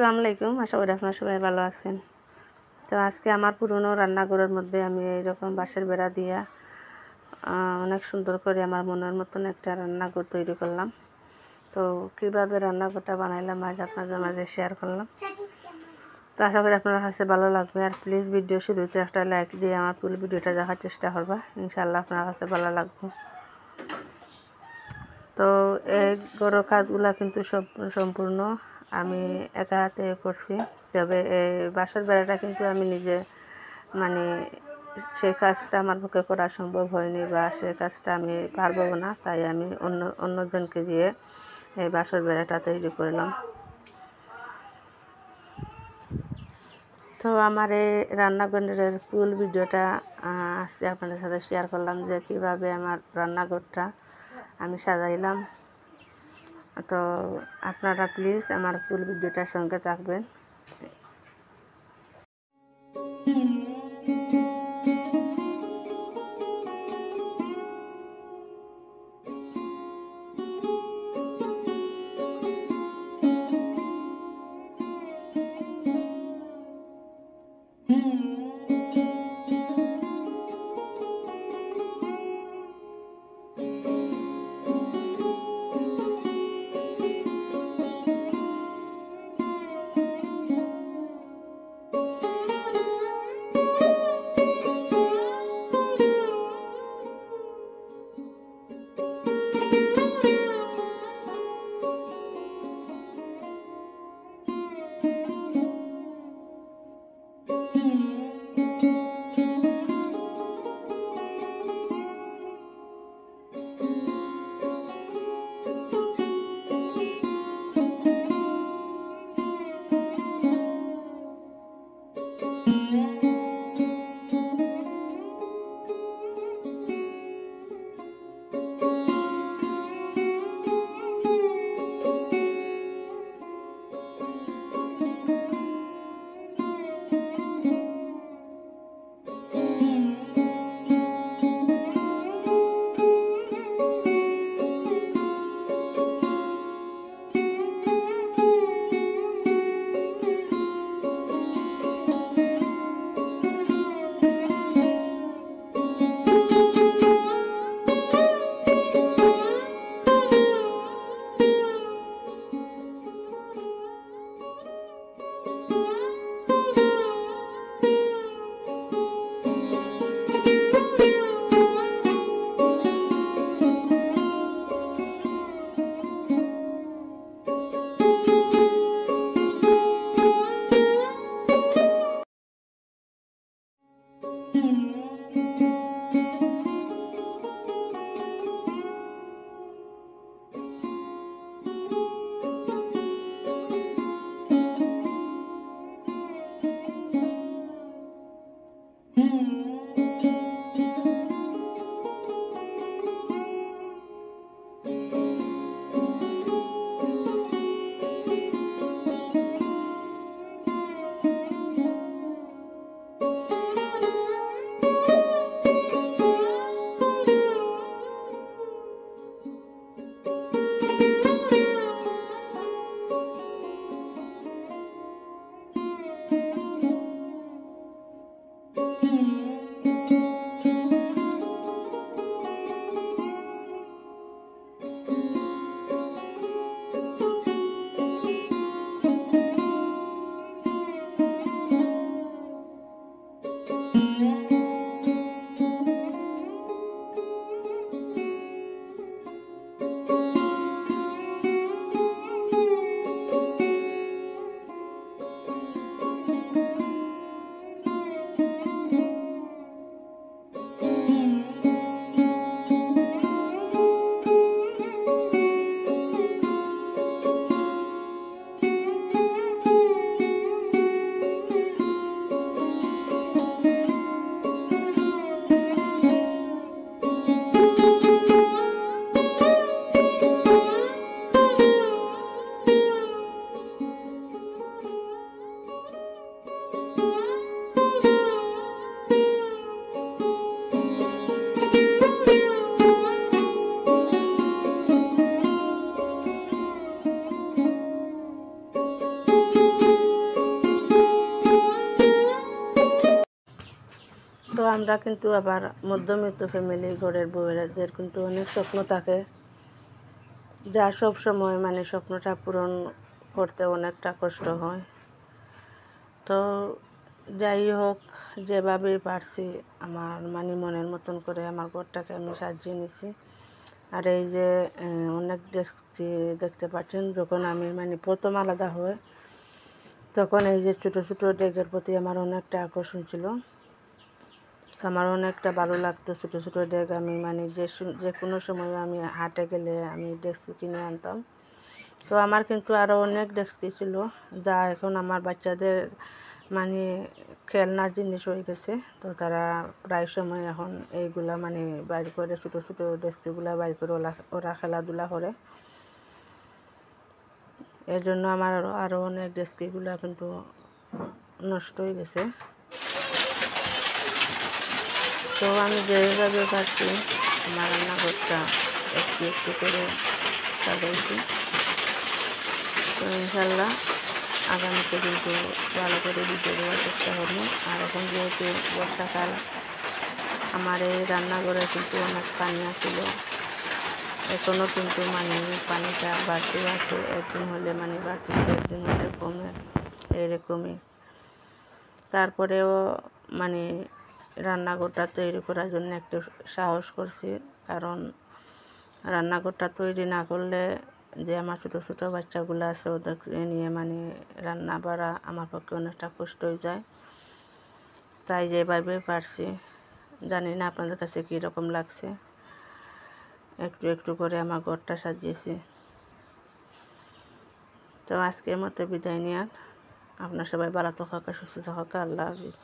আসসালামু আলাইকুম, আশা করি আপনারা সবাই ভালো আছেন। তো আজকে আমার পুরনো রান্নাঘরের মধ্যে আমি এইরকম বাঁশের বেড়া দিয়া অনেক সুন্দর করে আমার মনের মতন একটা রান্নাঘর তৈরি করলাম। তো কীভাবে রান্নাঘরটা বানাইলাম আজ আপনাদের মাঝে শেয়ার করলাম। তো আশা করি আপনার কাছে ভালো লাগবে। আর প্লিজ ভিডিও শুরুতে একটা লাইক দিয়ে আমার ফুল ভিডিওটা দেখার চেষ্টা করবা, ইনশাআল্লাহ আপনার কাছে ভালো লাগবে। তো এই ঘরের কাজগুলা কিন্তু সম্পূর্ণ আমি একা হাতে করছি। তবে এই বাঁশের বেড়াটা কিন্তু আমি নিজে মানে সেই কাজটা আমার পক্ষে করা সম্ভব হয়নি, বা সেই কাজটা আমি পারবো না, তাই আমি অন্যজনকে দিয়ে এই বাঁশের বেড়াটা তৈরি করলাম। তো আমার এই রান্নাঘরের ফুল ভিডিওটা আজকে আপনাদের সাথে শেয়ার করলাম, যে কীভাবে আমার রান্নাঘরটা আমি সাজাইলাম। তো আপনারা প্লিজ আমার ফুল ভিডিওটার সঙ্গে থাকবেন। আমরা কিন্তু আবার মধ্যবিত্ত ফ্যামিলি ঘরের বউয়েরাদের কিন্তু অনেক স্বপ্ন থাকে, যা সব সময় মানে স্বপ্নটা পূরণ করতে অনেকটা কষ্ট হয়। তো যাই হোক, যেভাবে পারছি আমার মানে মনের মতন করে আমার ঘরটাকে আমি সাজিয়ে নিছি। আর এই যে অনেক ডেস্ক দেখতে পাচ্ছেন, যখন আমি মানে প্রথম আলাদা হয় তখন এই যে ছোটো ছোটো ডেকের প্রতি আমার অনেকটা আকর্ষণ ছিল। আমার অনেকটা ভালো লাগতো ছোটো ছোটো ডেক। আমি মানে যে কোনো সময় আমি হাটে গেলে আমি ডেস্ক কিনে আনতাম। তো আমার কিন্তু আরও অনেক ডেস্ক ছিল, যা এখন আমার বাচ্চাদের মানে খেলনা জিনিস হয়ে গেছে। তো তারা প্রায় সময় এখন এইগুলা মানে বাইর করে ছোটো ছোটো ডেস্কগুলা বাইর করে ওরা খেলাধুলা করে। এর জন্য আমার আরও অনেক ডেস্কগুলা কিন্তু নষ্ট হয়ে গেছে। তো আমি যেভাবে পারছি আমার রান্নাঘরটা একটু একটু করে সাজাইছি। তো ইনশাল্লাহ আগামীতে কিন্তু ভালো করে ভিডিও দেওয়ার চেষ্টা করবো। আর এখন যেহেতু বর্ষাকাল, আমার এই রান্নাঘরে কিন্তু অনেক পানি ছিল, এখনও কিন্তু মানে পানিটা বাড়তে আছে। একদিন হলে মানে বাড়তেছে, একদিন হলে কমে, এরকমই। তারপরেও মানে রান্নাঘরটা তৈরি করার জন্য একটু সাহস করছি, কারণ রান্নাঘরটা তৈরি না করলে যে আমার ছোটো ছোটো বাচ্চাগুলো আছে ওদেরকে নিয়ে মানে রান্না বাড়া আমার পক্ষে অনেকটা কষ্ট হয়ে যায়। তাই যেভাবে পারছি, জানি না আপনাদের কাছে কীরকম লাগছে, একটু একটু করে আমার ঘরটা সাজিয়েছি। তো আজকের মতো বিদায় নেওয়ার, আপনার সবাই ভালো থাকা, সুস্থ থাকা। আল্লাহ হাফিজ।